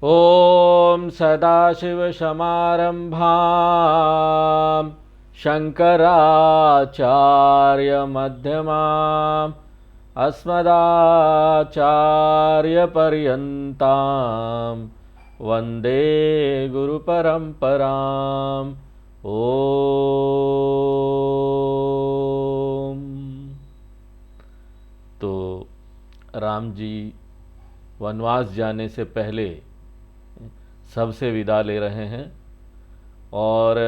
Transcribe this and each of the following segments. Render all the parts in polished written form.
ॐ सदाशिवसमारम्भां शङ्कराचार्यमध्यमाम् अस्मदाचार्यपर्यन्तां वन्दे गुरुपरम्पराम्। ओम। तो राम जी वनवास जाने से पहले सबसे विदा ले रहे हैं और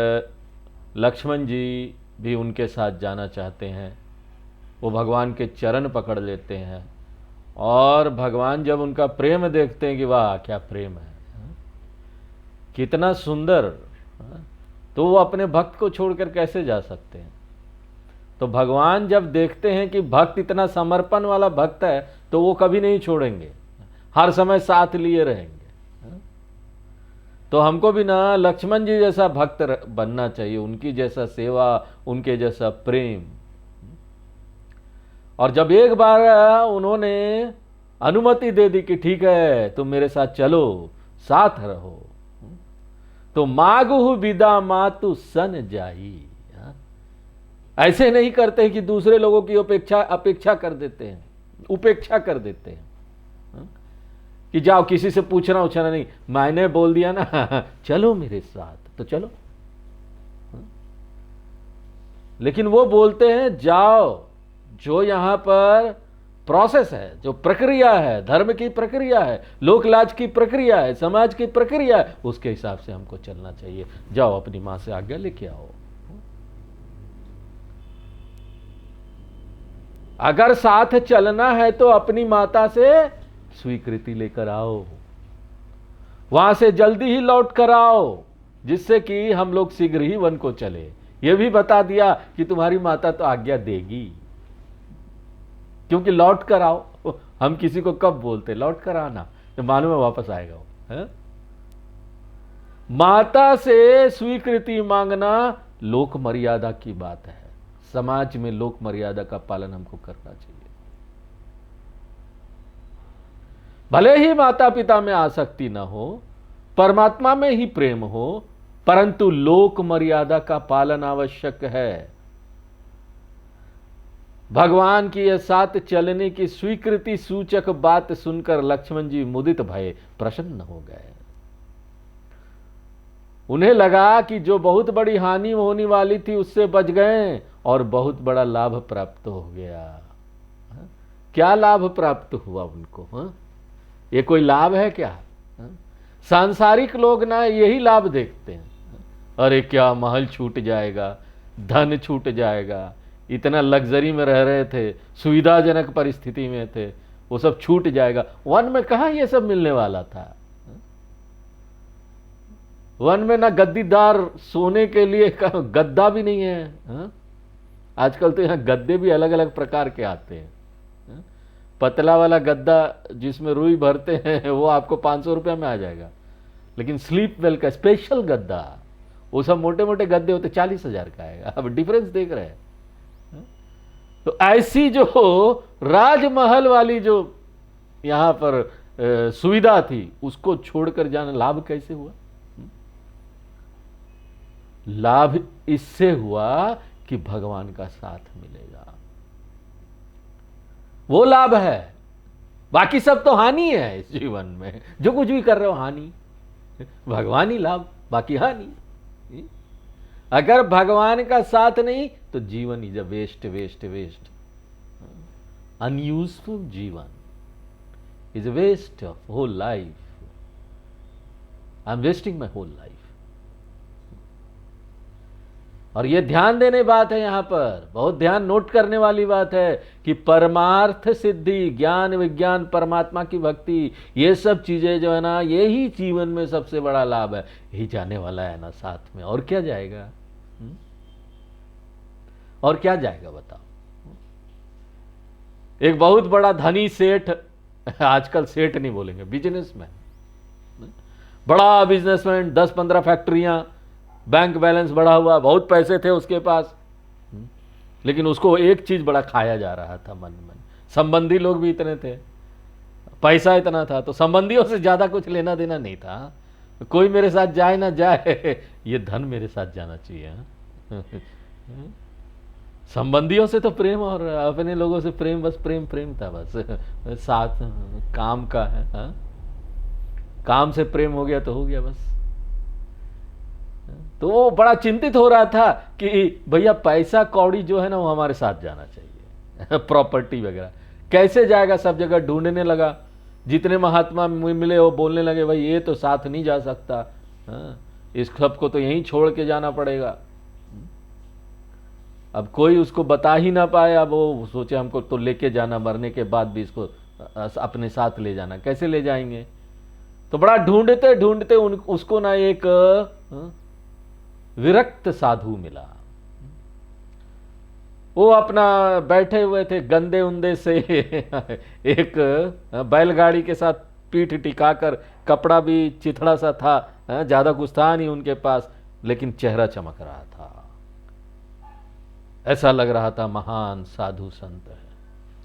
लक्ष्मण जी भी उनके साथ जाना चाहते हैं। वो भगवान के चरण पकड़ लेते हैं और भगवान जब उनका प्रेम देखते हैं कि वाह क्या प्रेम है, कितना सुंदर, तो वो अपने भक्त को छोड़कर कैसे जा सकते हैं। तो भगवान जब देखते हैं कि भक्त इतना समर्पण वाला भक्त है तो वो कभी नहीं छोड़ेंगे, हर समय साथ लिए रहेंगे। तो हमको भी ना लक्ष्मण जी जैसा भक्त बनना चाहिए, उनकी जैसा सेवा, उनके जैसा प्रेम। और जब एक बार उन्होंने अनुमति दे दी कि ठीक है तुम मेरे साथ चलो, साथ रहो, तो मागहु विदा मातु सन जाई। ऐसे नहीं करते कि दूसरे लोगों की अपेक्षा कर देते हैं, उपेक्षा कर देते हैं कि जाओ किसी से पूछना उछना नहीं, मैंने बोल दिया ना चलो मेरे साथ तो चलो। लेकिन वो बोलते हैं जाओ, जो यहां पर प्रोसेस है, जो प्रक्रिया है, धर्म की प्रक्रिया है, लोकलाज की प्रक्रिया है, समाज की प्रक्रिया है, उसके हिसाब से हमको चलना चाहिए। जाओ अपनी मां से आज्ञा लेके आओ। अगर साथ चलना है तो अपनी माता से स्वीकृति लेकर आओ, वहां से जल्दी ही लौट कर आओ, जिससे कि हम लोग शीघ्र ही वन को चले। यह भी बता दिया कि तुम्हारी माता तो आज्ञा देगी, क्योंकि लौट कर आओ। हम किसी को कब बोलते लौट कर आना, तो मालूम है वापस आएगा वो है? माता से स्वीकृति मांगना लोक मर्यादा की बात है। समाज में लोक मर्यादा का पालन हमको करना चाहिए। भले ही माता पिता में आसक्ति न हो, परमात्मा में ही प्रेम हो, परंतु लोक मर्यादा का पालन आवश्यक है। भगवान की यह साथ चलने की स्वीकृति सूचक बात सुनकर लक्ष्मण जी मुदित भये, प्रसन्न हो गए। उन्हें लगा कि जो बहुत बड़ी हानि होने वाली थी उससे बच गए और बहुत बड़ा लाभ प्राप्त हो गया। क्या लाभ प्राप्त हुआ उनको? ये कोई लाभ है क्या? सांसारिक लोग ना यही लाभ देखते हैं, अरे क्या महल छूट जाएगा, धन छूट जाएगा, इतना लग्जरी में रह रहे थे, सुविधाजनक परिस्थिति में थे, वो सब छूट जाएगा। वन में कहां ये सब मिलने वाला था? वन में ना गद्दीदार सोने के लिए गद्दा भी नहीं है। आजकल तो यहां गद्दे भी अलग अलग प्रकार के आते हैं। पतला वाला गद्दा जिसमें रुई भरते हैं वो आपको 500 रुपये में आ जाएगा, लेकिन स्लीप वेल का स्पेशल गद्दा, वो सब मोटे मोटे गद्दे होते 40,000 का आएगा। अब डिफरेंस देख रहे हैं। तो ऐसी जो राजमहल वाली जो यहां पर सुविधा थी, उसको छोड़कर जाना लाभ कैसे हुआ? लाभ इससे हुआ कि भगवान का साथ मिलेगा, वो लाभ है। बाकी सब तो हानि है इस जीवन में, जो कुछ भी कर रहे हो हानि, भगवान ही लाभ, बाकी हानि। अगर भगवान का साथ नहीं तो जीवन is a waste waste waste, unuseful जीवन is a waste of whole life. I am wasting my whole life. और यह ध्यान देने बात है, यहां पर बहुत ध्यान नोट करने वाली बात है कि परमार्थ सिद्धि, ज्ञान विज्ञान, परमात्मा की भक्ति, ये सब चीजें जो है ना, यही जीवन में सबसे बड़ा लाभ है। यही जाने वाला है ना साथ में, और क्या जाएगा? और क्या जाएगा बताओ? एक बहुत बड़ा धनी सेठ, आजकल सेठ नहीं बोलेंगे, बिजनेसमैन, बड़ा बिजनेसमैन, 10-15 फैक्ट्रियां, बैंक बैलेंस बढ़ा हुआ, बहुत पैसे थे उसके पास, लेकिन उसको एक चीज बड़ा खाया जा रहा था मन में। संबंधी लोग भी इतने थे, पैसा इतना था तो संबंधियों से ज्यादा कुछ लेना देना नहीं था। कोई मेरे साथ जाए ना जाए, ये धन मेरे साथ जाना चाहिए। हाँ? संबंधियों से तो प्रेम और अपने लोगों से प्रेम, बस प्रेम प्रेम था बस। साथ काम का है। हाँ? काम से प्रेम हो गया तो हो गया बस। तो वो बड़ा चिंतित हो रहा था कि भैया पैसा कौड़ी जो है ना वो हमारे साथ जाना चाहिए। प्रॉपर्टी वगैरह कैसे जाएगा, सब जगह ढूंढने लगा। जितने महात्मा मिले वो बोलने लगे भाई ये तो साथ नहीं जा सकता। हाँ? इस सबको तो यहीं छोड़ के जाना पड़ेगा। अब कोई उसको बता ही ना पाए। अब वो सोचे हमको तो लेके जाना, मरने के बाद भी इसको अपने साथ ले जाना, कैसे ले जाएंगे। तो बड़ा ढूंढते ढूंढते उसको ना एक विरक्त साधु मिला। वो अपना बैठे हुए थे गंदे उंदे से एक बैलगाड़ी के साथ पीठ टिकाकर, कपड़ा भी चिथड़ा सा था, ज्यादा कुछ था नहीं उनके पास, लेकिन चेहरा चमक रहा था। ऐसा लग रहा था महान साधु संत है।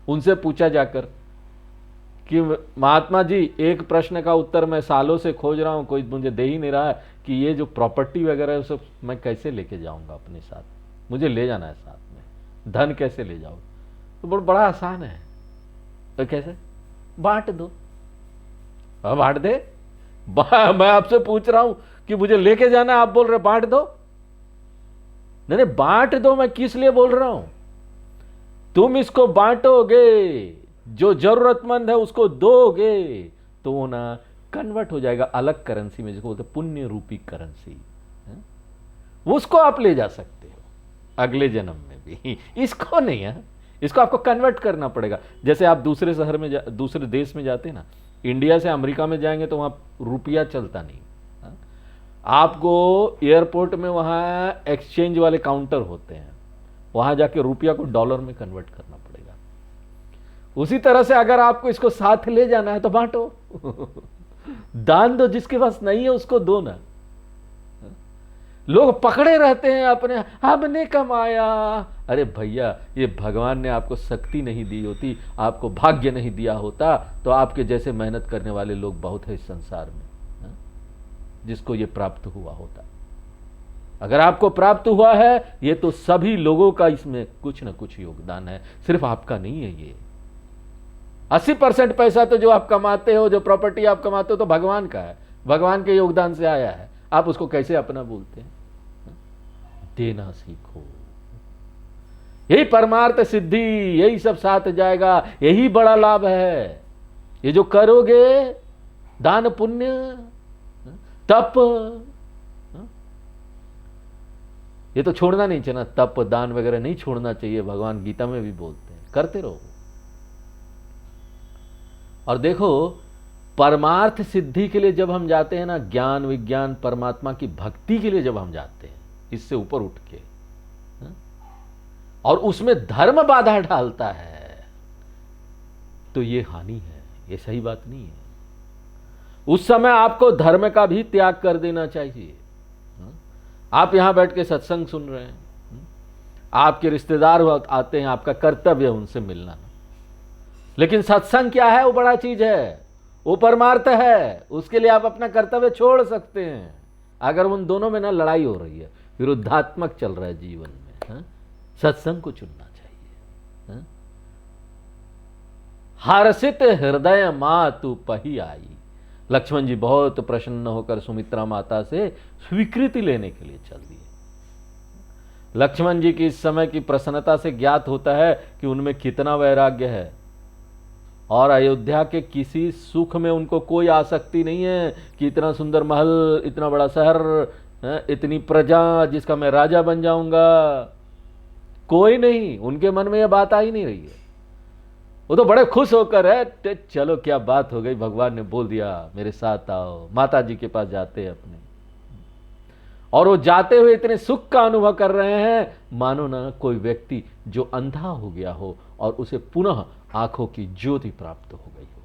उनसे पूछा जाकर कि महात्मा जी एक प्रश्न का उत्तर मैं सालों से खोज रहा हूं, कोई मुझे दे ही नहीं रहा है कि ये जो प्रॉपर्टी वगैरह है उसे मैं कैसे लेके जाऊंगा अपने साथ, मुझे ले जाना है साथ में, धन कैसे ले जाऊं। तो बड़ा आसान है। तो कैसे? बांट दो। बांट दे? मैं आपसे पूछ रहा हूं कि मुझे लेके जाना, आप बोल रहे बांट दो। नहीं बांट दो, मैं किस लिए बोल रहा हूं, तुम इसको बांटोगे, जो जरूरतमंद है उसको दोगे तो वो ना कन्वर्ट हो जाएगा अलग करेंसी में, जिसको बोलते पुण्य रूपी करेंसी। उसको आप ले जा सकते हो अगले जन्म में भी, इसको नहीं है। इसको आपको कन्वर्ट करना पड़ेगा। जैसे आप दूसरे शहर में दूसरे देश में जाते ना, इंडिया से अमेरिका में जाएंगे तो वहां रुपया चलता नहीं। आपको एयरपोर्ट में वहां एक्सचेंज वाले काउंटर होते हैं, वहां जाके रुपया को डॉलर में कन्वर्ट करना पड़ेगा। उसी तरह से अगर आपको इसको साथ ले जाना है तो बांटो। दान दो, जिसके पास नहीं है उसको दो ना। लोग पकड़े रहते हैं अपने, हमने कमाया। अरे भैया ये भगवान ने आपको शक्ति नहीं दी होती, आपको भाग्य नहीं दिया होता तो आपके जैसे मेहनत करने वाले लोग बहुत है इस संसार में, जिसको ये प्राप्त हुआ होता। अगर आपको प्राप्त हुआ है ये तो सभी लोगों का इसमें कुछ ना कुछ योगदान है, सिर्फ आपका नहीं है। ये 80% पैसा तो जो आप कमाते हो, जो प्रॉपर्टी आप कमाते हो तो भगवान का है, भगवान के योगदान से आया है। आप उसको कैसे अपना बोलते हैं? देना सीखो, यही परमार्थ सिद्धि, यही सब साथ जाएगा, यही बड़ा लाभ है। ये जो करोगे दान पुण्य तप, ये तो छोड़ना नहीं चाहिए ना, तप दान वगैरह नहीं छोड़ना चाहिए, भगवान गीता में भी बोलते हैं, करते रहो। और देखो परमार्थ सिद्धि के लिए जब हम जाते हैं ना, ज्ञान विज्ञान परमात्मा की भक्ति के लिए जब हम जाते हैं इससे ऊपर उठ के, और उसमें धर्म बाधा डालता है तो ये हानि है, ये सही बात नहीं है। उस समय आपको धर्म का भी त्याग कर देना चाहिए। आप यहां बैठ के सत्संग सुन रहे हैं, आपके रिश्तेदार आते हैं, आपका कर्तव्य है उनसे मिलना, लेकिन सत्संग क्या है? वो बड़ा चीज है, वो परमार्थ है, उसके लिए आप अपना कर्तव्य छोड़ सकते हैं। अगर उन दोनों में ना लड़ाई हो रही है, विरुद्धात्मक चल रहा है जीवन में, सत्संग को चुनना चाहिए। हर्षित हृदय मातु पही आई। लक्ष्मण जी बहुत प्रसन्न होकर सुमित्रा माता से स्वीकृति लेने के लिए चल दिए। लक्ष्मण जी की इस समय की प्रसन्नता से ज्ञात होता है कि उनमें कितना वैराग्य है, और अयोध्या के किसी सुख में उनको कोई आसक्ति नहीं है कि इतना सुंदर महल, इतना बड़ा शहर, इतनी प्रजा जिसका मैं राजा बन जाऊंगा। कोई नहीं, उनके मन में यह बात आ ही नहीं रही है। वो तो बड़े खुश होकर है, चलो क्या बात हो गई, भगवान ने बोल दिया मेरे साथ आओ, माता जी के पास जाते हैं अपने। और वो जाते हुए इतने सुख का अनुभव कर रहे हैं मानो ना कोई व्यक्ति जो अंधा हो गया हो और उसे पुनः आंखों की ज्योति प्राप्त हो गई हो।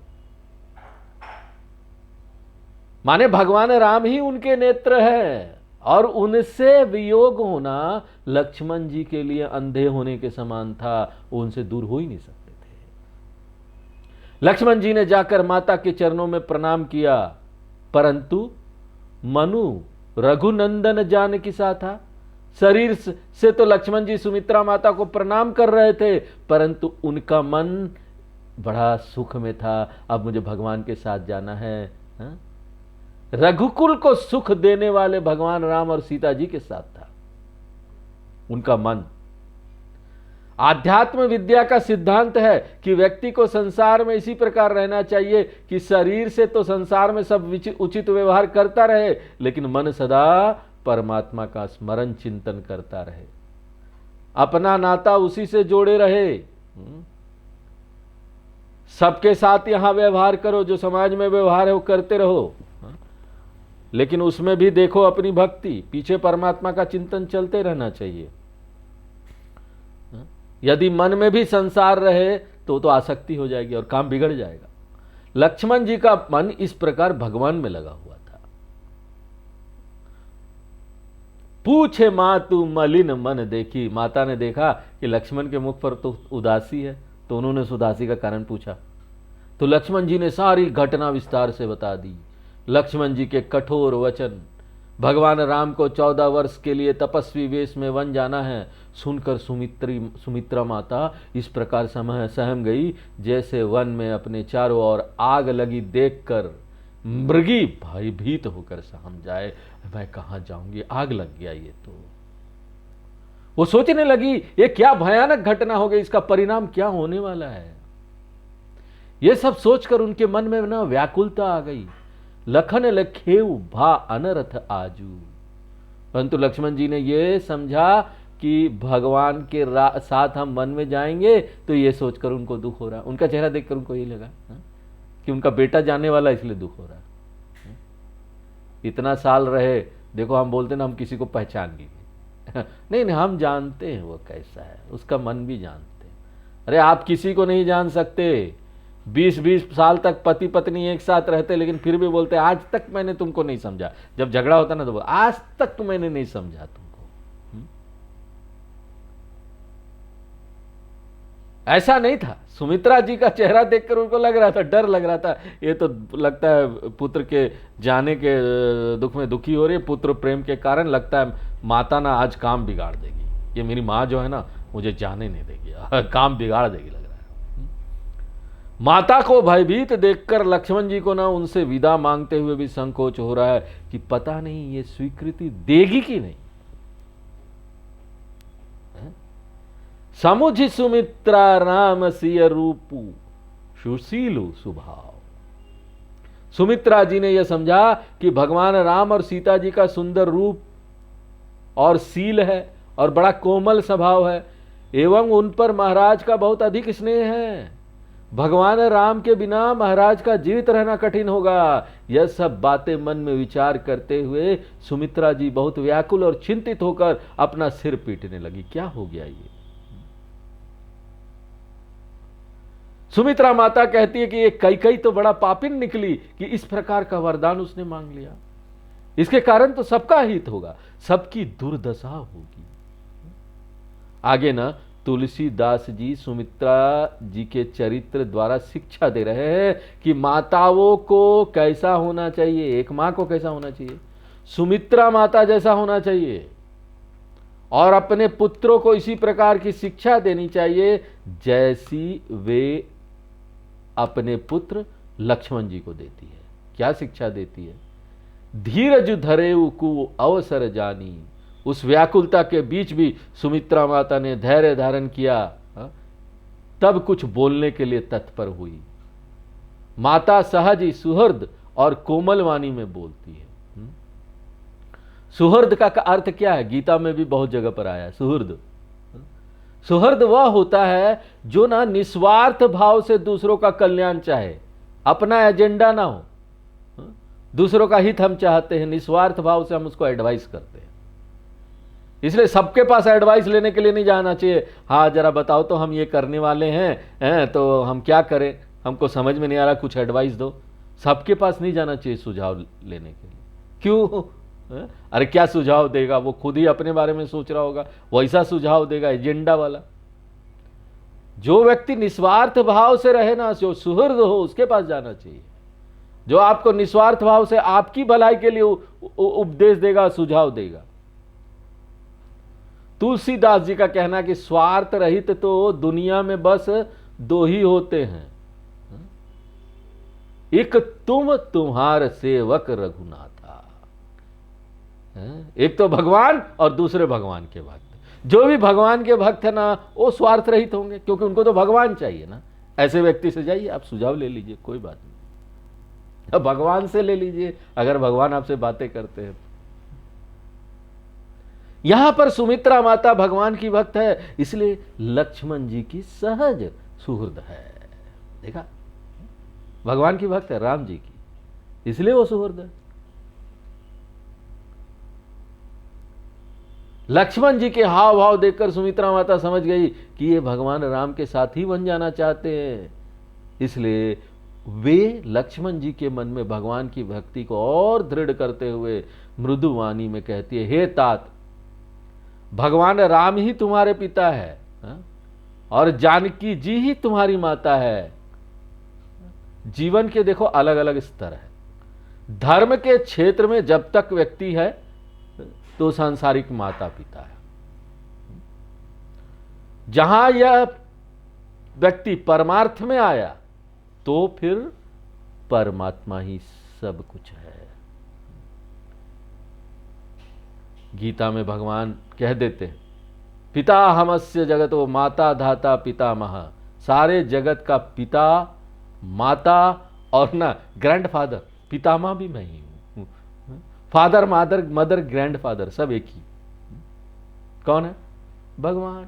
माने भगवान राम ही उनके नेत्र है, और उनसे वियोग होना लक्ष्मण जी के लिए अंधे होने के समान था, वो उनसे दूर हो ही नहीं सकते थे। लक्ष्मण जी ने जाकर माता के चरणों में प्रणाम किया, परंतु मनु रघुनंदन जानकी सा था। शरीर से तो लक्ष्मण जी सुमित्रा माता को प्रणाम कर रहे थे, परंतु उनका मन बड़ा सुख में था। अब मुझे भगवान के साथ जाना है। हा? रघुकुल को सुख देने वाले भगवान राम और सीता जी के साथ था उनका मन। आध्यात्म विद्या का सिद्धांत है कि व्यक्ति को संसार में इसी प्रकार रहना चाहिए कि शरीर से तो संसार में सब उचित व्यवहार करता रहे, लेकिन मन सदा परमात्मा का स्मरण चिंतन करता रहे, अपना नाता उसी से जोड़े रहे। सबके साथ यहां व्यवहार करो, जो समाज में व्यवहार है वो करते रहो, लेकिन उसमें भी देखो अपनी भक्ति, पीछे परमात्मा का चिंतन चलते रहना चाहिए। यदि मन में भी संसार रहे तो आसक्ति हो जाएगी और काम बिगड़ जाएगा। लक्ष्मण जी का मन इस प्रकार भगवान में लगा हुआ था। पूछे मां तू मलिन मन देखी, माता ने देखा कि लक्ष्मण के मुख पर तो उदासी है, तो उन्होंने उस उदासी का कारण पूछा। तो लक्ष्मण जी ने सारी घटना विस्तार से बता दी। लक्ष्मण जी के कठोर वचन, भगवान राम को 14 वर्ष के लिए तपस्वी वेश में वन जाना है, सुनकर सुमित्रा माता इस प्रकार सहम गई जैसे वन में अपने चारों ओर आग लगी देखकर मृगी भयभीत होकर सहम जाए। मैं कहां जाऊंगी, आग लग गया ये तो। वो सोचने लगी ये क्या भयानक घटना हो गई, इसका परिणाम क्या होने वाला है। ये सब सोचकर उनके मन में ना व्याकुलता आ गई। लखन लखेऊ भा अनरथ आजू, परंतु लक्ष्मण जी ने ये समझा कि भगवान के साथ हम वन में जाएंगे, तो ये सोचकर उनको दुख हो रहा। उनका चेहरा देखकर उनको यही लगा कि उनका बेटा जाने वाला, इसलिए दुख हो रहा है। इतना साल रहे, देखो हम बोलते ना हम किसी को पहचान लिए नहीं, हम जानते हैं वो कैसा है, उसका मन भी जानते हैं। अरे आप किसी को नहीं जान सकते। 20-20 साल तक पति पत्नी एक साथ रहते, लेकिन फिर भी बोलते आज तक मैंने तुमको नहीं समझा। जब झगड़ा होता ना तो आज तक मैंने नहीं समझा तुमको। ऐसा नहीं था। सुमित्रा जी का चेहरा देखकर उनको लग रहा था, डर लग रहा था, ये तो लगता है पुत्र के जाने के दुख में दुखी हो रही है, पुत्र प्रेम के कारण लगता है माता ना आज काम बिगाड़ देगी, ये मेरी माँ जो है ना मुझे जाने नहीं देगी, काम बिगाड़ देगी लग रहा है। माता को भयभीत देखकर लक्ष्मण जी को ना उनसे विदा मांगते हुए भी संकोच हो रहा है कि पता नहीं ये स्वीकृति देगी कि नहीं। समुझ सुमित्रा राम सिय रूपू सुशीलु स्वभाव। सुमित्रा जी ने यह समझा कि भगवान राम और सीता जी का सुंदर रूप और शील है और बड़ा कोमल स्वभाव है, एवं उन पर महाराज का बहुत अधिक स्नेह है। भगवान राम के बिना महाराज का जीवित रहना कठिन होगा। यह सब बातें मन में विचार करते हुए सुमित्रा जी बहुत व्याकुल और चिंतित होकर अपना सिर पीटने लगी। क्या हो गया ये? सुमित्रा माता कहती है कि ये कैकेयी तो बड़ा पापिन निकली कि इस प्रकार का वरदान उसने मांग लिया। इसके कारण तो सबका हित होगा, सबकी दुर्दशा होगी। आगे ना तुलसीदास जी सुमित्रा जी के चरित्र द्वारा शिक्षा दे रहे हैं कि माताओं को कैसा होना चाहिए, एक मां को कैसा होना चाहिए, सुमित्रा माता जैसा होना चाहिए, और अपने पुत्रों को इसी प्रकार की शिक्षा देनी चाहिए जैसी वे अपने पुत्र लक्ष्मण जी को देती है। क्या शिक्षा देती है? धीरज धरेउ कु अवसर जानी। उस व्याकुलता के बीच भी सुमित्रा माता ने धैर्य धारण किया, तब कुछ बोलने के लिए तत्पर हुई। माता सहज ही सुहृद और कोमल वाणी में बोलती है। सुहृद का अर्थ क्या है? गीता में भी बहुत जगह पर आया सुहृद। सुहृद वह होता है जो ना निस्वार्थ भाव से दूसरों का कल्याण चाहे, अपना एजेंडा ना हो, दूसरों का हित हम चाहते हैं, निस्वार्थ भाव से हम उसको एडवाइस करते हैं। इसलिए सबके पास एडवाइस लेने के लिए नहीं जाना चाहिए। हाँ जरा बताओ तो हम ये करने वाले हैं, तो हम क्या करें, हमको समझ में नहीं आ रहा, कुछ एडवाइस दो। सबके पास नहीं जाना चाहिए सुझाव लेने के लिए। क्यों? अरे क्या सुझाव देगा? वो खुद ही अपने बारे में सोच रहा होगा, वैसा सुझाव देगा एजेंडा वाला। जो व्यक्ति निस्वार्थ भाव से रहे ना, जो सुहृद हो, उसके पास जाना चाहिए, जो आपको निस्वार्थ भाव से आपकी भलाई के लिए उपदेश देगा, सुझाव देगा। तुलसीदास जी का कहना कि स्वार्थ रहित तो दुनिया में बस दो ही होते हैं, एक तुम तुम्हार सेवक रघुनाथा। एक तो भगवान और दूसरे भगवान के भक्त। जो भी भगवान के भक्त है ना, वो स्वार्थ रहित होंगे, क्योंकि उनको तो भगवान चाहिए ना। ऐसे व्यक्ति से जाइए, आप सुझाव ले लीजिए, कोई बात नहीं। अब भगवान से ले लीजिए, अगर भगवान आपसे बातें करते हैं। यहां पर सुमित्रा माता भगवान की भक्त है, इसलिए लक्ष्मण जी की सहज सुहृद है। देखा, भगवान की भक्त है, राम जी की, इसलिए वो सुहृद है। लक्ष्मण जी के हाव भाव देखकर सुमित्रा माता समझ गई कि ये भगवान राम के साथ ही बन जाना चाहते हैं, इसलिए वे लक्ष्मण जी के मन में भगवान की भक्ति को और दृढ़ करते हुए मृदु वाणी में कहती है, हे तात, भगवान राम ही तुम्हारे पिता है और जानकी जी ही तुम्हारी माता है। जीवन के देखो अलग अलग स्तर है। धर्म के क्षेत्र में जब तक व्यक्ति है तो सांसारिक माता पिता है। जहां यह व्यक्ति परमार्थ में आया तो फिर परमात्मा ही सब कुछ है। गीता में भगवान कह देते हैं, पिता हमस्य जगत, वो माता धाता पितामह, सारे जगत का पिता माता और ना ग्रैंडफादर, पितामह भी मैं ही हूं। फादर मदर ग्रैंडफादर सब एक ही। कौन है? भगवान।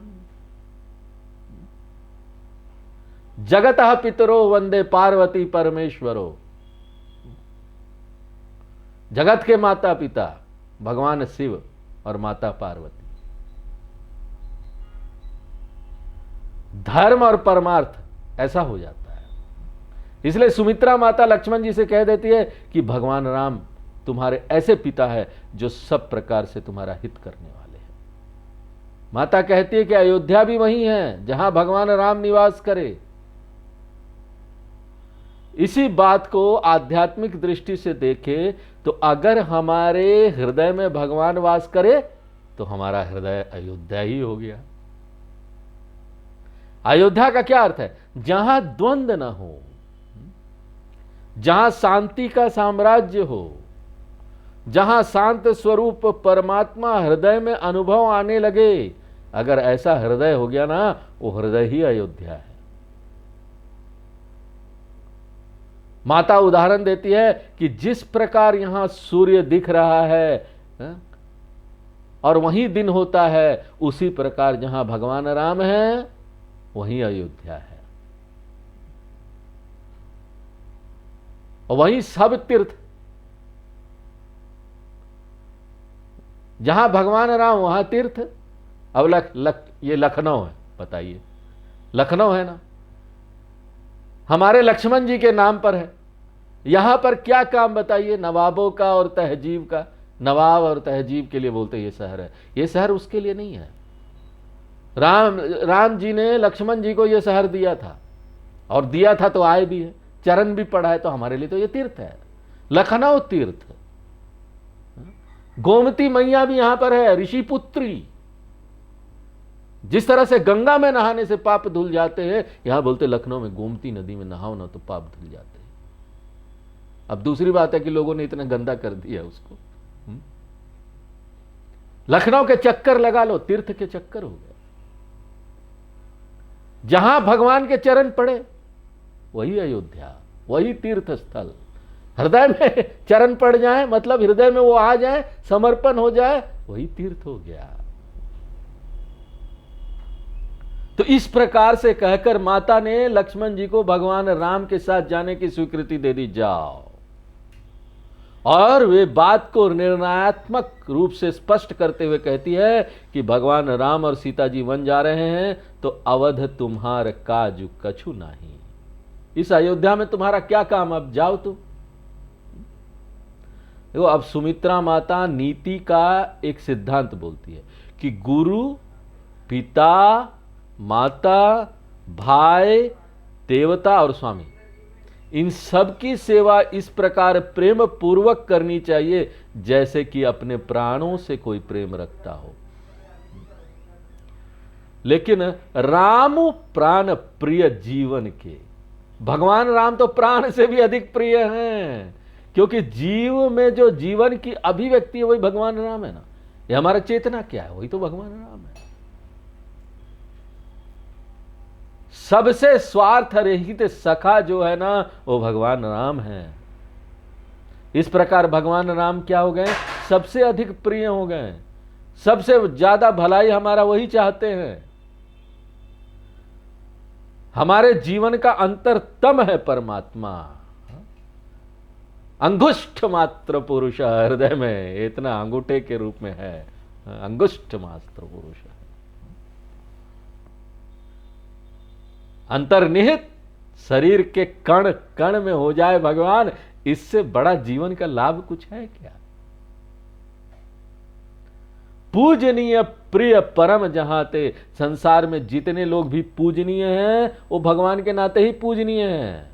जगतः पितरो वंदे पार्वती परमेश्वरो, जगत के माता पिता भगवान शिव और माता पार्वती। धर्म और परमार्थ ऐसा हो जाता है। इसलिए सुमित्रा माता लक्ष्मण जी से कह देती है कि भगवान राम तुम्हारे ऐसे पिता है जो सब प्रकार से तुम्हारा हित करने वाले हैं। माता कहती है कि अयोध्या भी वही है जहां भगवान राम निवास करे। इसी बात को आध्यात्मिक दृष्टि से देखें तो अगर हमारे हृदय में भगवान वास करे तो हमारा हृदय अयोध्या ही हो गया। अयोध्या का क्या अर्थ है? जहां द्वंद्व न हो, जहां शांति का साम्राज्य हो, जहां शांत स्वरूप परमात्मा हृदय में अनुभव आने लगे। अगर ऐसा हृदय हो गया ना, वो हृदय ही अयोध्या है। माता उदाहरण देती है कि जिस प्रकार यहां सूर्य दिख रहा है और वहीं दिन होता है, उसी प्रकार जहां भगवान राम है वहीं अयोध्या है। और वहीं सब तीर्थ, जहां भगवान राम वहां तीर्थ। अब ये लखनऊ है, बताइए, लखनऊ है ना, हमारे लक्ष्मण जी के नाम पर है। यहां पर क्या काम बताइए, नवाबों का और तहजीब का। नवाब और तहजीब के लिए बोलते ये शहर है, ये शहर उसके लिए नहीं है। राम जी ने लक्ष्मण जी को ये शहर दिया था, और दिया था तो आए भी है, चरण भी पड़ा है, तो हमारे लिए तो ये तीर्थ है, लखनऊ तीर्थ। गोमती मैया भी यहां पर है, ऋषि पुत्री। जिस तरह से गंगा में नहाने से पाप धुल जाते हैं, यहां बोलते लखनऊ में गोमती नदी में नहाओ ना तो पाप धुल जाते हैं। अब दूसरी बात है कि लोगों ने इतना गंदा कर दिया उसको। लखनऊ के चक्कर लगा लो, तीर्थ के चक्कर हो गए। जहां भगवान के चरण पड़े वही अयोध्या, वही तीर्थ स्थल। हृदय में चरण पड़ जाए, मतलब हृदय में वो आ जाए, समर्पण हो जाए, वही तीर्थ हो गया। तो इस प्रकार से कहकर माता ने लक्ष्मण जी को भगवान राम के साथ जाने की स्वीकृति दे दी, जाओ। और वे बात को निर्णयात्मक रूप से स्पष्ट करते हुए कहती है कि भगवान राम और सीता जी वन जा रहे हैं तो अवध तुम्हार काजु कछु नहीं। इस अयोध्या में तुम्हारा क्या काम, अब जाओ तुम। देखो, अब सुमित्रा माता नीति का एक सिद्धांत बोलती है कि गुरु, पिता, माता, भाई, देवता और स्वामी, इन सब की सेवा इस प्रकार प्रेम पूर्वक करनी चाहिए जैसे कि अपने प्राणों से कोई प्रेम रखता हो। लेकिन राम प्राण प्रिय जीवन के, भगवान राम तो प्राण से भी अधिक प्रिय हैं, क्योंकि जीव में जो जीवन की अभिव्यक्ति है वही भगवान राम है ना। ये हमारा चेतना क्या है, वही तो भगवान राम है। सबसे स्वार्थ रहित सखा जो है ना, वो भगवान राम है। इस प्रकार भगवान राम क्या हो गए, सबसे अधिक प्रिय हो गए, सबसे ज्यादा भलाई हमारा वही चाहते हैं। हमारे जीवन का अंतरतम है परमात्मा, अंगुष्ठ मात्र पुरुष हृदय में, इतना अंगूठे के रूप में है, अंगुष्ठ मात्र पुरुष है, अंतर्निहित शरीर के कण कण में हो जाए भगवान, इससे बड़ा जीवन का लाभ कुछ है क्या। पूजनीय प्रिय परम जहां ते, संसार में जितने लोग भी पूजनीय हैं वो भगवान के नाते ही पूजनीय हैं,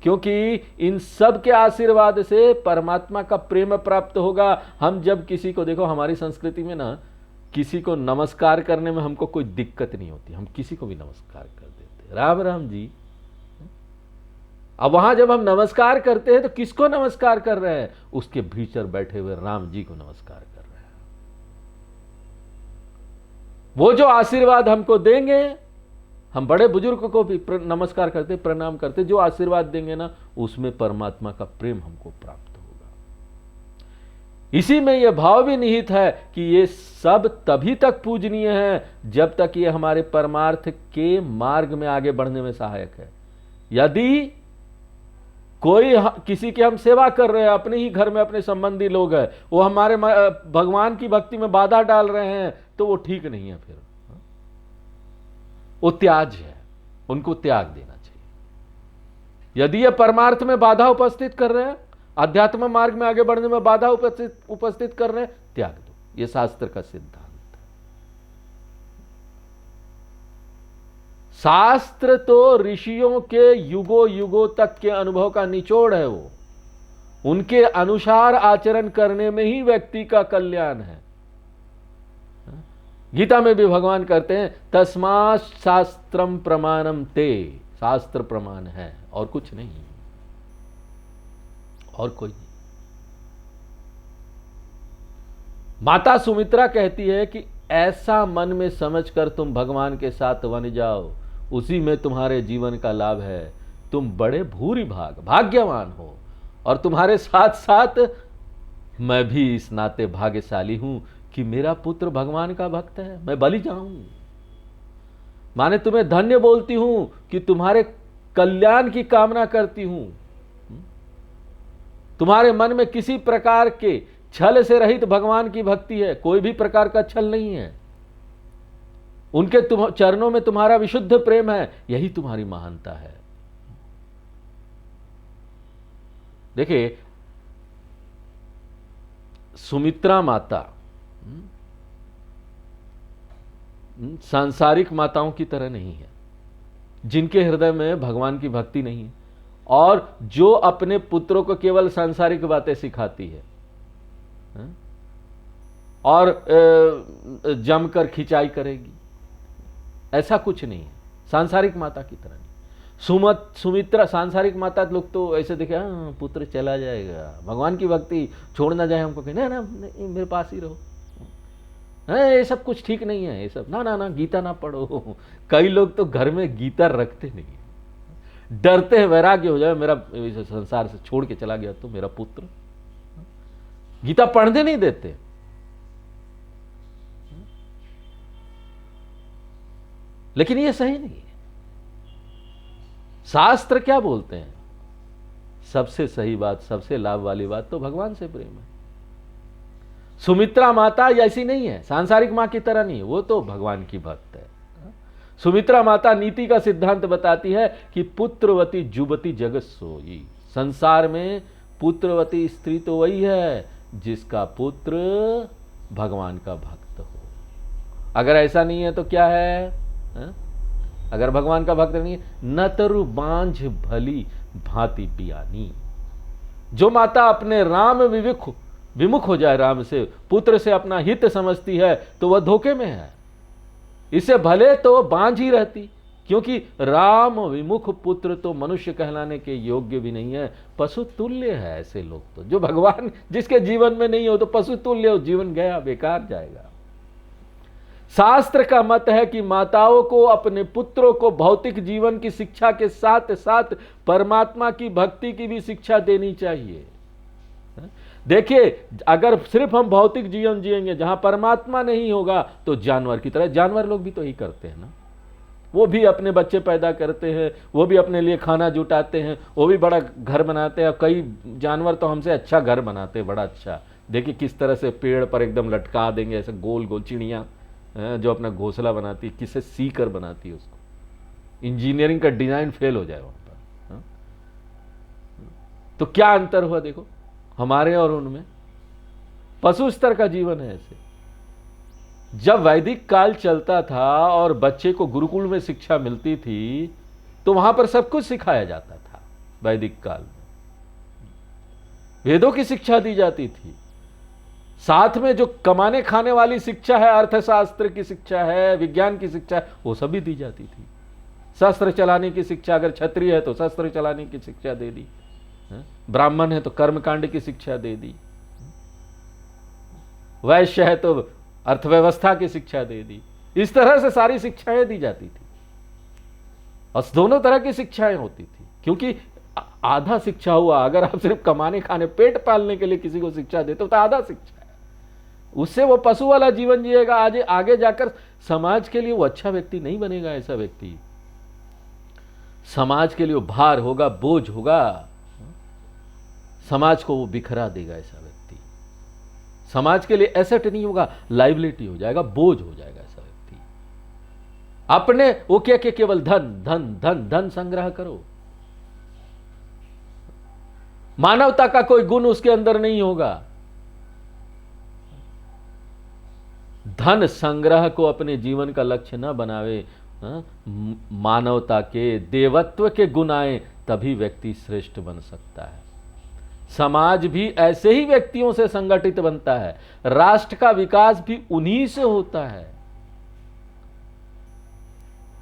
क्योंकि इन सब के आशीर्वाद से परमात्मा का प्रेम प्राप्त होगा। हम जब किसी को, देखो हमारी संस्कृति में ना, किसी को नमस्कार करने में हमको कोई दिक्कत नहीं होती, हम किसी को भी नमस्कार कर देते, राम राम जी। अब वहां जब हम नमस्कार करते हैं तो किसको नमस्कार कर रहे हैं, उसके भीतर बैठे हुए राम जी को नमस्कार कर रहे हैं। वो जो आशीर्वाद हमको देंगे, हम बड़े बुजुर्ग को भी नमस्कार करते, प्रणाम करते, जो आशीर्वाद देंगे ना, उसमें परमात्मा का प्रेम हमको प्राप्त होगा। इसी में यह भाव भी निहित है कि ये सब तभी तक पूजनीय है जब तक ये हमारे परमार्थ के मार्ग में आगे बढ़ने में सहायक है। यदि कोई किसी की हम सेवा कर रहे हैं, अपने ही घर में अपने संबंधी लोग हैं, वो हमारे भगवान की भक्ति में बाधा डाल रहे हैं, तो वो ठीक नहीं है, फिर वो त्याज है, उनको त्याग देना चाहिए। यदि ये परमार्थ में बाधा उपस्थित कर रहे हैं, आध्यात्म मार्ग में आगे बढ़ने में बाधा उपस्थित कर रहे हैं, त्याग दो, ये शास्त्र का सिद्धांत है। शास्त्र तो ऋषियों के युगों युगों तक के अनुभव का निचोड़ है, वो उनके अनुसार आचरण करने में ही व्यक्ति का कल्याण है। गीता में भी भगवान कहते हैं, तस्मात् शास्त्रम प्रमाणम ते, शास्त्र प्रमाण है और कुछ नहीं, और कोई नहीं। माता सुमित्रा कहती है कि ऐसा मन में समझकर तुम भगवान के साथ बन जाओ, उसी में तुम्हारे जीवन का लाभ है। तुम बड़े भूरि भाग्यवान हो, और तुम्हारे साथ साथ मैं भी इस नाते भाग्यशाली हूं कि मेरा पुत्र भगवान का भक्त है, मैं बलि जाऊं। माने तुम्हें धन्य बोलती हूं कि तुम्हारे कल्याण की कामना करती हूं। तुम्हारे मन में किसी प्रकार के छल से रहित भगवान की भक्ति है, कोई भी प्रकार का छल नहीं है। उनके चरणों में तुम्हारा विशुद्ध प्रेम है, यही तुम्हारी महानता है। देखिए, सुमित्रा माता सांसारिक माताओं की तरह नहीं है, जिनके हृदय में भगवान की भक्ति नहीं है, और जो अपने पुत्रों को केवल सांसारिक बातें सिखाती है और जमकर खिंचाई करेगी, ऐसा कुछ नहीं है। सांसारिक माता की तरह नहीं। सुमित्रा सांसारिक माता लोग तो ऐसे देखे, हाँ पुत्र चला जाएगा, भगवान की भक्ति छोड़ ना जाए हमको, ना ना मेरे पास ही रहो, ये सब कुछ ठीक नहीं है, ये सब ना ना ना, गीता ना पढ़ो। कई लोग तो घर में गीता रखते नहीं, डरते हैं वैराग्य हो जाए, मेरा संसार से छोड़ के चला गया तो मेरा पुत्र, गीता पढ़ने नहीं देते। लेकिन ये सही नहीं है। शास्त्र क्या बोलते हैं, सबसे सही बात, सबसे लाभ वाली बात तो भगवान से प्रेम है। सुमित्रा माता ऐसी नहीं है, सांसारिक मां की तरह नहीं, वो तो भगवान की भक्त है। सुमित्रा माता नीति का सिद्धांत बताती है कि पुत्रवती जुबती जगत सोई। संसार में पुत्रवती स्त्री तो वही है जिसका पुत्र भगवान का भक्त हो। अगर ऐसा नहीं है तो क्या है? अगर भगवान का भक्त नहीं है, न तरु बांझ भली भांति पियानी। जो माता अपने राम विमुख हो जाए, राम से, पुत्र से अपना हित समझती है, तो वह धोखे में है। इससे भले तो बांझ ही रहती, क्योंकि राम विमुख पुत्र तो मनुष्य कहलाने के योग्य भी नहीं है, पशु तुल्य है। ऐसे लोग तो, जो भगवान जिसके जीवन में नहीं हो तो पशु तुल्य हो, जीवन गया, बेकार जाएगा। शास्त्र का मत है कि माताओं को अपने पुत्रों को भौतिक जीवन की शिक्षा के साथ साथ परमात्मा की भक्ति की भी शिक्षा देनी चाहिए। देखिए, अगर सिर्फ हम भौतिक जीवन जिएंगे जहां परमात्मा नहीं होगा, तो जानवर की तरह, जानवर लोग भी तो यही करते हैं ना। वो भी अपने बच्चे पैदा करते हैं, वो भी अपने लिए खाना जुटाते हैं, वो भी बड़ा घर बनाते हैं। कई जानवर तो हमसे अच्छा घर बनाते हैं, बड़ा अच्छा। देखिए किस तरह से पेड़ पर एकदम लटका देंगे, ऐसे गोल गोल। चिड़ियाँ जो अपना घोंसला बनाती है, किससे सी कर बनाती है उसको, इंजीनियरिंग का डिजाइन फेल हो जाए वहां पर। तो क्या अंतर हुआ देखो हमारे और उनमें। पशु स्तर का जीवन है। ऐसे जब वैदिक काल चलता था और बच्चे को गुरुकुल में शिक्षा मिलती थी, तो वहां पर सब कुछ सिखाया जाता था। वैदिक काल में वेदों की शिक्षा दी जाती थी, साथ में जो कमाने खाने वाली शिक्षा है, अर्थशास्त्र की शिक्षा है, विज्ञान की शिक्षा है, वो सभी दी जाती थी। शस्त्र चलाने की शिक्षा, अगर क्षत्रिय है तो शस्त्र चलाने की शिक्षा दे दी, ब्राह्मण है तो कर्मकांड की शिक्षा दे दी, वैश्य है तो अर्थव्यवस्था की शिक्षा दे दी। इस तरह से सारी शिक्षाएं दी जाती थी, और दोनों तरह की शिक्षाएं होती थी। क्योंकि आधा शिक्षा हुआ, अगर आप सिर्फ कमाने खाने पेट पालने के लिए किसी को शिक्षा देते हो तो आधा शिक्षा है, उससे वो पशु वाला जीवन जिएगा। आगे जाकर समाज के लिए वो अच्छा व्यक्ति नहीं बनेगा। ऐसा व्यक्ति समाज के लिए वो भार होगा, बोझ होगा, समाज को वो बिखरा देगा। ऐसा व्यक्ति समाज के लिए एसेट नहीं होगा, लाइबिलिटी हो जाएगा, बोझ हो जाएगा। ऐसा व्यक्ति अपने वो क्या केवल धन धन धन धन संग्रह करो, मानवता का कोई गुण उसके अंदर नहीं होगा। धन संग्रह को अपने जीवन का लक्ष्य न बनावे, मानवता के, देवत्व के गुण आए, तभी व्यक्ति श्रेष्ठ बन सकता है। समाज भी ऐसे ही व्यक्तियों से संगठित बनता है, राष्ट्र का विकास भी उन्हीं से होता है।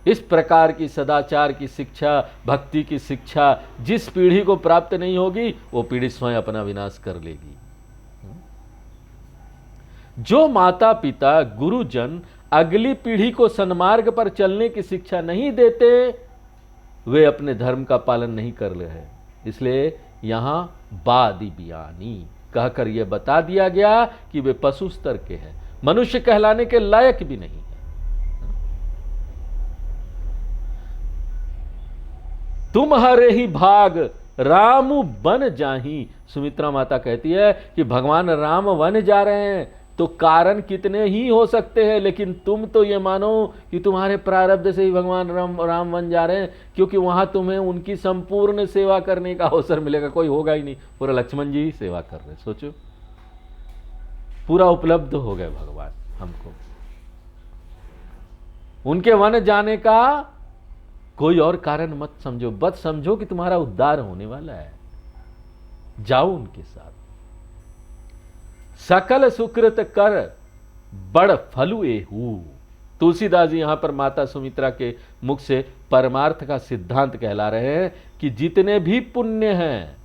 इस प्रकार की सदाचार की शिक्षा, भक्ति की शिक्षा जिस पीढ़ी को प्राप्त नहीं होगी, वो पीढ़ी स्वयं अपना विनाश कर लेगी। जो माता पिता गुरुजन अगली पीढ़ी को सन्मार्ग पर चलने की शिक्षा नहीं देते, वे अपने धर्म का पालन नहीं कर रहे हैं। इसलिए यहां बादी बियानी कहकर यह बता दिया गया कि वे पशु स्तर के हैं, मनुष्य कहलाने के लायक भी नहीं है। तुम हरे ही भाग राम वन जाही। सुमित्रा माता कहती है कि भगवान राम वन जा रहे हैं तो कारण कितने ही हो सकते हैं, लेकिन तुम तो ये मानो कि तुम्हारे प्रारब्ध से ही भगवान राम वन जा रहे हैं, क्योंकि वहां तुम्हें उनकी संपूर्ण सेवा करने का अवसर मिलेगा। कोई होगा ही नहीं, पूरा लक्ष्मण जी ही सेवा कर रहे। सोचो, पूरा उपलब्ध हो गए भगवान हमको। उनके वन जाने का कोई और कारण मत समझो, बस समझो कि तुम्हारा उद्धार होने वाला है। जाओ उनके साथ। सकल सुकृत कर बड़ फलु एहू। तुलसीदास जी यहां पर माता सुमित्रा के मुख से परमार्थ का सिद्धांत कहला रहे हैं कि जितने भी पुण्य हैं,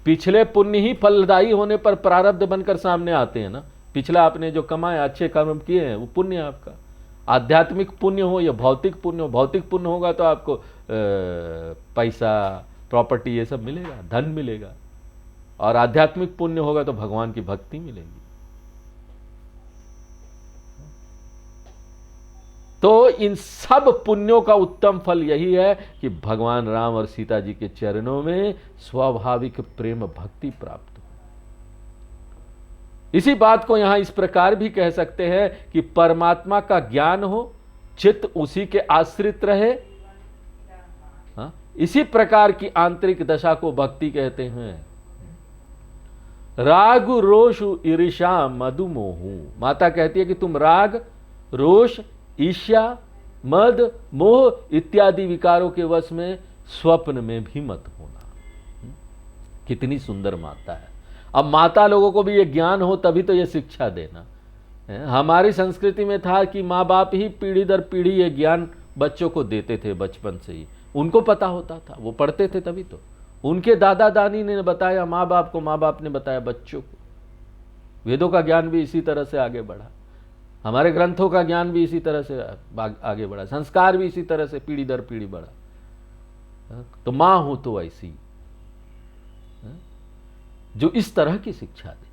पिछले पुण्य ही फलदायी होने पर प्रारब्ध बनकर सामने आते हैं ना। पिछला आपने जो कमाए, अच्छे कर्म किए हैं, वो पुण्य है आपका। आध्यात्मिक पुण्य हो या भौतिक पुण्य हो, भौतिक पुण्य होगा तो आपको पैसा, प्रॉपर्टी, ये सब मिलेगा, धन मिलेगा, और आध्यात्मिक पुण्य होगा तो भगवान की भक्ति मिलेगी। तो इन सब पुण्यों का उत्तम फल यही है कि भगवान राम और सीता जी के चरणों में स्वाभाविक प्रेम भक्ति प्राप्त हो। इसी बात को यहां इस प्रकार भी कह सकते हैं कि परमात्मा का ज्ञान हो, चित्त उसी के आश्रित रहे। इसी प्रकार की आंतरिक दशा को भक्ति कहते हैं। राग रोष ईर्ष्या मधुमोहू। माता कहती है कि तुम राग, रोष, ईर्ष्या मद मोह इत्यादि विकारों के वश में स्वप्न में भी मत होना। कितनी सुंदर माता है। अब माता लोगों को भी ये ज्ञान हो तभी तो ये शिक्षा देना। हमारी संस्कृति में था कि माँ बाप ही पीढ़ी दर पीढ़ी ये ज्ञान बच्चों को देते थे, बचपन से ही उनको पता होता था, वो पढ़ते थे, तभी तो उनके दादा दादी ने बताया माँ बाप को, माँ बाप ने बताया बच्चों को। वेदों का ज्ञान भी इसी तरह से आगे बढ़ा, हमारे ग्रंथों का ज्ञान भी इसी तरह से आगे बढ़ा, संस्कार भी इसी तरह से पीढ़ी दर पीढ़ी बढ़ा। तो माँ हो तो ऐसी जो इस तरह की शिक्षा दे।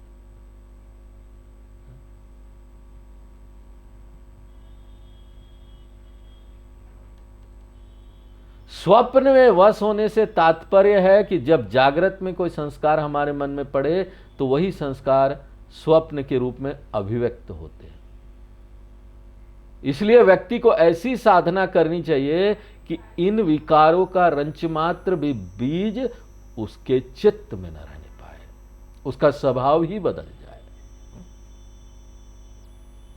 स्वप्न में वश होने से तात्पर्य है कि जब जागृत में कोई संस्कार हमारे मन में पड़े तो वही संस्कार स्वप्न के रूप में अभिव्यक्त होते हैं। इसलिए व्यक्ति को ऐसी साधना करनी चाहिए कि इन विकारों का रंचमात्र भी बीज उसके चित्त में न रहने पाए, उसका स्वभाव ही बदल जाए।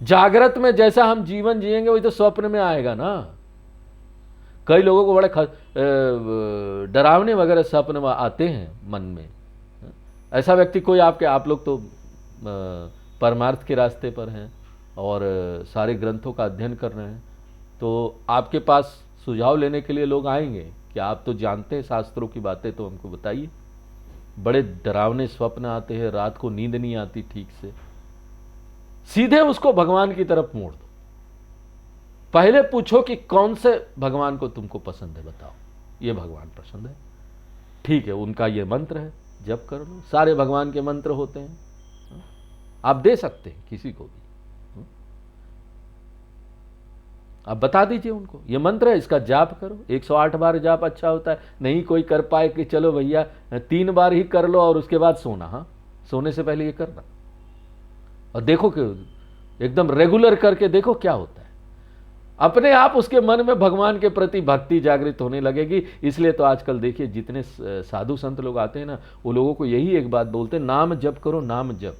जागृत में जैसा हम जीवन जिएंगे वही तो स्वप्न में आएगा ना। कई लोगों को बड़े डरावने वगैरह सपने आते हैं मन में। ऐसा व्यक्ति कोई आप लोग तो परमार्थ के रास्ते पर हैं और सारे ग्रंथों का अध्ययन कर रहे हैं, तो आपके पास सुझाव लेने के लिए लोग आएंगे कि आप तो जानते हैं शास्त्रों की बातें, तो हमको बताइए। बड़े डरावने स्वप्न आते हैं, रात को नींद नहीं आती ठीक से। सीधे उसको भगवान की तरफ मोड़ दो। पहले पूछो कि कौन से भगवान को तुमको पसंद है, बताओ। ये भगवान पसंद है, ठीक है, उनका ये मंत्र है, जप कर लो। सारे भगवान के मंत्र होते हैं, आप दे सकते हैं किसी को भी। आप बता दीजिए उनको ये मंत्र है, इसका जाप करो। 108 बार जाप अच्छा होता है। नहीं कोई कर पाए कि चलो भैया 3 बार ही कर लो और उसके बाद सोना। हाँ, सोने से पहले ये करना और देखो कि एकदम रेगुलर करके देखो क्या होता है। अपने आप उसके मन में भगवान के प्रति भक्ति जागृत होने लगेगी। इसलिए तो आजकल देखिए जितने साधु संत लोग आते हैं ना, वो लोगों को यही एक बात बोलते हैं, नाम जप करो, नाम जप।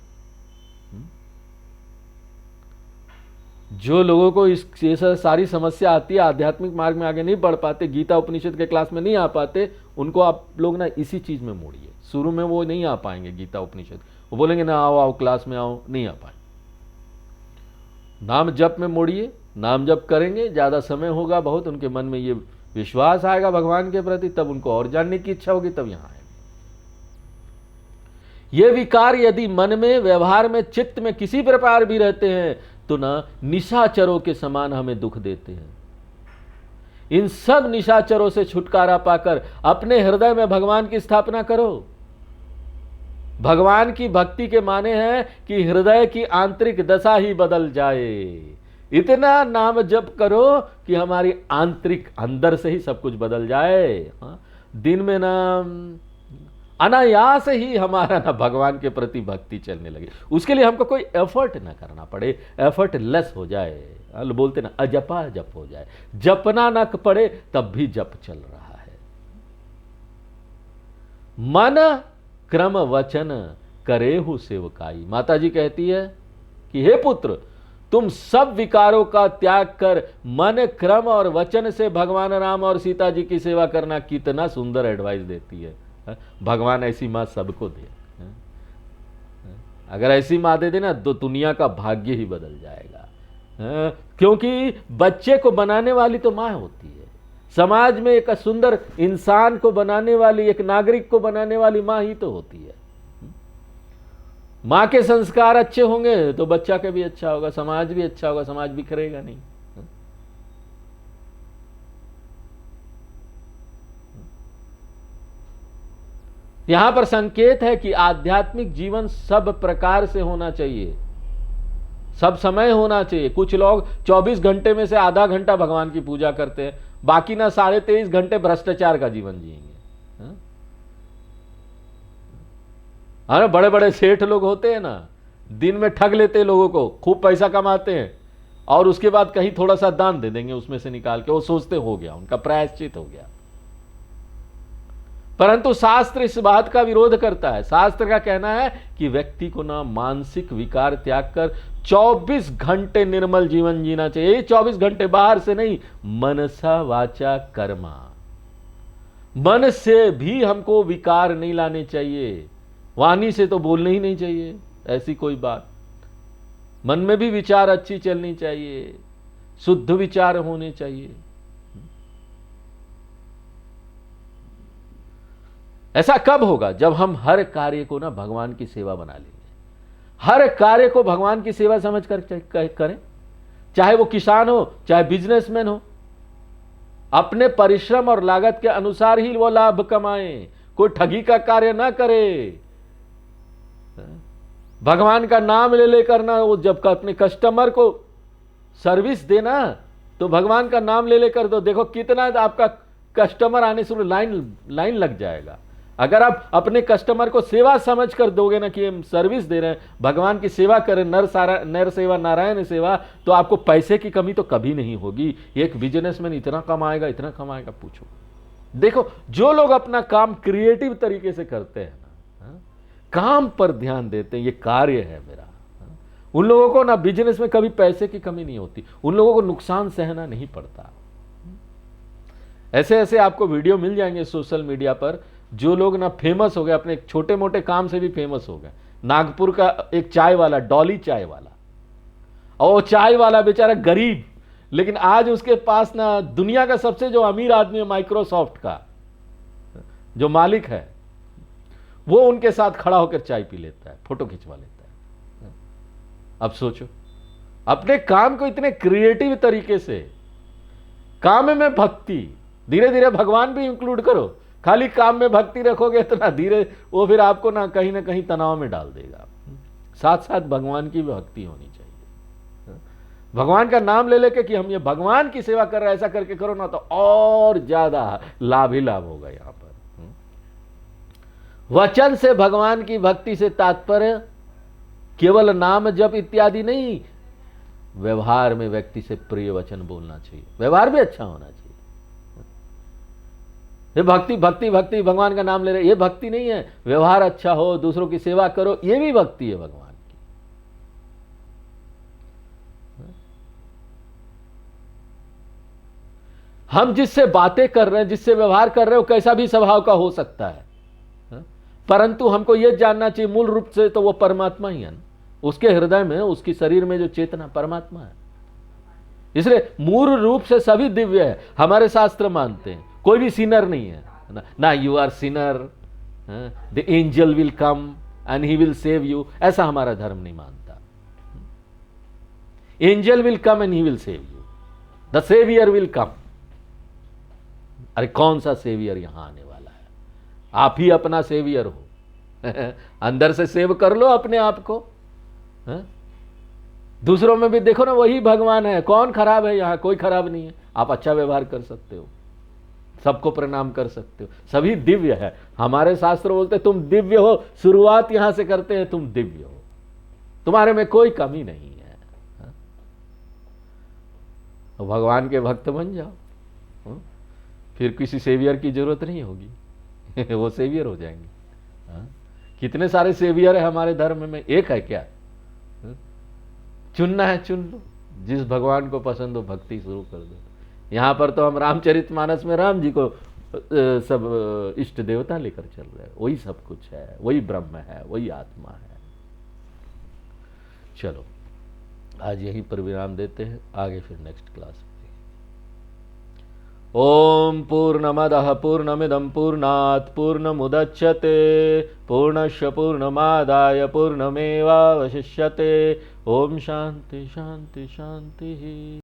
जो लोगों को ये सारी समस्या आती है, आध्यात्मिक मार्ग में आगे नहीं बढ़ पाते, गीता उपनिषद के क्लास में नहीं आ पाते, उनको आप लोग ना इसी चीज में मोड़िए। शुरू में वो नहीं आ पाएंगे गीता उपनिषद, वो बोलेंगे ना आओ आओ क्लास में आओ, नहीं आ पाए। नाम जप में मोड़िए, नाम जप करेंगे, ज्यादा समय होगा, बहुत उनके मन में ये विश्वास आएगा भगवान के प्रति, तब उनको और जानने की इच्छा होगी, तब यहां आएंगे। ये विकार यदि मन में, व्यवहार में, चित्त में किसी प्रकार भी रहते हैं तो ना निशाचरों के समान हमें दुख देते हैं। इन सब निशाचरों से छुटकारा पाकर अपने हृदय में भगवान की स्थापना करो। भगवान की भक्ति के माने हैं कि हृदय की आंतरिक दशा ही बदल जाए। इतना नाम जप करो कि हमारी आंतरिक अंदर से ही सब कुछ बदल जाए। हाँ? दिन में ना अनायास ही हमारा ना भगवान के प्रति भक्ति चलने लगे। उसके लिए हमको कोई एफर्ट ना करना पड़े, एफर्ट लेस हो जाए। बोलते ना अजपा जप हो जाए, जपना ना पड़े तब भी जप चल रहा है। मन क्रम वचन करेहु सेवकाई। माता जी कहती है कि हे पुत्र, तुम सब विकारों का त्याग कर मन, क्रम और वचन से भगवान राम और सीता जी की सेवा करना। कितना सुंदर एडवाइस देती है। भगवान ऐसी मां सबको दे। अगर ऐसी मां दे देना तो दुनिया का भाग्य ही बदल जाएगा। क्योंकि बच्चे को बनाने वाली तो मां होती है। समाज में एक सुंदर इंसान को बनाने वाली, एक नागरिक को बनाने वाली मां ही तो होती है। मां के संस्कार अच्छे होंगे तो बच्चा का भी अच्छा होगा, समाज भी अच्छा होगा, समाज बिखरेगा नहीं। यहां पर संकेत है कि आध्यात्मिक जीवन सब प्रकार से होना चाहिए, सब समय होना चाहिए। कुछ लोग 24 घंटे में से आधा घंटा भगवान की पूजा करते हैं, बाकी ना 23.5 घंटे भ्रष्टाचार का जीवन जिएंगे। हाँ, बड़े बड़े सेठ लोग होते हैं ना, दिन में ठग लेते हैं लोगों को, खूब पैसा कमाते हैं और उसके बाद कहीं थोड़ा सा दान दे देंगे उसमें से निकाल के। वो सोचते हो गया, उनका प्रायश्चित हो गया। परंतु शास्त्र इस बात का विरोध करता है। शास्त्र का कहना है कि व्यक्ति को ना मानसिक विकार त्याग कर 24 घंटे निर्मल जीवन जीना चाहिए। 24 घंटे बाहर से नहीं, मनसा वाचा कर्मा, मन से भी हमको विकार नहीं लाने चाहिए। वाणी से तो बोलने ही नहीं चाहिए ऐसी कोई बात। मन में भी विचार अच्छी चलनी चाहिए, शुद्ध विचार होने चाहिए। ऐसा कब होगा? जब हम हर कार्य को ना भगवान की सेवा बना लेंगे। हर कार्य को भगवान की सेवा समझ कर करें, चाहे वो किसान हो, चाहे बिजनेसमैन हो। अपने परिश्रम और लागत के अनुसार ही वो लाभ कमाएं, कोई ठगी का कार्य ना करे। भगवान का नाम ले लेकर ना, वो जब अपने कस्टमर को सर्विस देना तो भगवान का नाम ले लेकर दो, देखो कितना आपका कस्टमर आने से लाइन लग जाएगा। अगर आप अपने कस्टमर को सेवा समझ कर दोगे ना कि हम सर्विस दे रहे हैं, भगवान की सेवा करें, नर सेवा नारायण सेवा, तो आपको पैसे की कमी तो कभी नहीं होगी। एक बिजनेसमैन इतना कमाएगा, इतना कमाएगा, पूछो। देखो, जो लोग अपना काम क्रिएटिव तरीके से करते हैं ना, काम पर ध्यान देते हैं, ये कार्य है मेरा, उन लोगों को ना बिजनेस में कभी पैसे की कमी नहीं होती, उन लोगों को नुकसान सहना नहीं पड़ता। ऐसे ऐसे आपको वीडियो मिल जाएंगे सोशल मीडिया पर, जो लोग ना फेमस हो गए, अपने छोटे मोटे काम से भी फेमस हो गए। नागपुर का एक चाय वाला, डॉली चाय वाला, और वो चाय वाला बेचारा गरीब, लेकिन आज उसके पास ना दुनिया का सबसे जो अमीर आदमी है, माइक्रोसॉफ्ट का जो मालिक है, वो उनके साथ खड़ा होकर चाय पी लेता है, फोटो खिंचवा लेता है। अब सोचो, अपने काम को इतने क्रिएटिव तरीके से, काम में भक्ति, धीरे धीरे भगवान भी इंक्लूड करो। खाली काम में भक्ति रखोगे तो ना धीरे वो फिर आपको ना कहीं तनाव में डाल देगा। साथ साथ भगवान की भक्ति होनी चाहिए। भगवान का नाम ले लेके कि हम ये भगवान की सेवा कर रहे हैं, ऐसा करके करो ना, तो और ज्यादा लाभ ही लाभ होगा। यहां पर वचन से भगवान की भक्ति से तात्पर्य केवल नाम जप इत्यादि नहीं, व्यवहार में व्यक्ति से प्रिय वचन बोलना चाहिए, व्यवहार भी अच्छा होना चाहिए। ये भक्ति भक्ति भक्ति, भगवान का नाम ले रहे, ये भक्ति नहीं है। व्यवहार अच्छा हो, दूसरों की सेवा करो, ये भी भक्ति है भगवान की। हम जिससे बातें कर रहे हैं, जिससे व्यवहार कर रहे हो, कैसा भी स्वभाव का हो सकता है, परंतु हमको यह जानना चाहिए मूल रूप से तो वो परमात्मा ही है। उसके हृदय में, उसकी शरीर में जो चेतना परमात्मा है। इसलिए मूल रूप से सभी दिव्य है, हमारे शास्त्र मानते हैं। कोई भी सिनर नहीं है ना, you are sinner, the angel will come and he will save you, ऐसा हमारा धर्म नहीं मानता। Angel will come and he will save you, the saviour will come. अरे कौन सा सेवियर यहां आने वाला है? आप ही अपना सेवियर हो। अंदर से सेव कर लो अपने आप को। दूसरों में भी देखो ना, वही भगवान है। कौन खराब है? यहां कोई खराब नहीं है। आप अच्छा व्यवहार कर सकते हो, सबको प्रणाम कर सकते हो, सभी दिव्य है। हमारे शास्त्र बोलते तुम दिव्य हो, शुरुआत यहां से करते हैं, तुम दिव्य हो, तुम्हारे में कोई कमी नहीं है। तो भगवान के भक्त बन जाओ, फिर किसी सेवियर की जरूरत नहीं होगी। वो सेवियर हो जाएंगे। कितने सारे सेवियर है हमारे धर्म में, एक है क्या? चुनना है चुन लो, जिस भगवान को पसंद हो भक्ति शुरू कर दो। यहां पर तो हम रामचरितमानस में राम जी को सब इष्ट देवता लेकर चल रहे हैं। वही सब कुछ है, वही ब्रह्म है, वही आत्मा है। चलो आज यहीं पर विराम देते हैं, आगे फिर नेक्स्ट क्लास में। ओम पूर्णमदः पूर्णमिदं पूर्णात् पूर्णमुदच्यते पूर्णस्य पूर्णमादाय पूर्णमेवावशिष्यते। ओम शांति शांति शांति।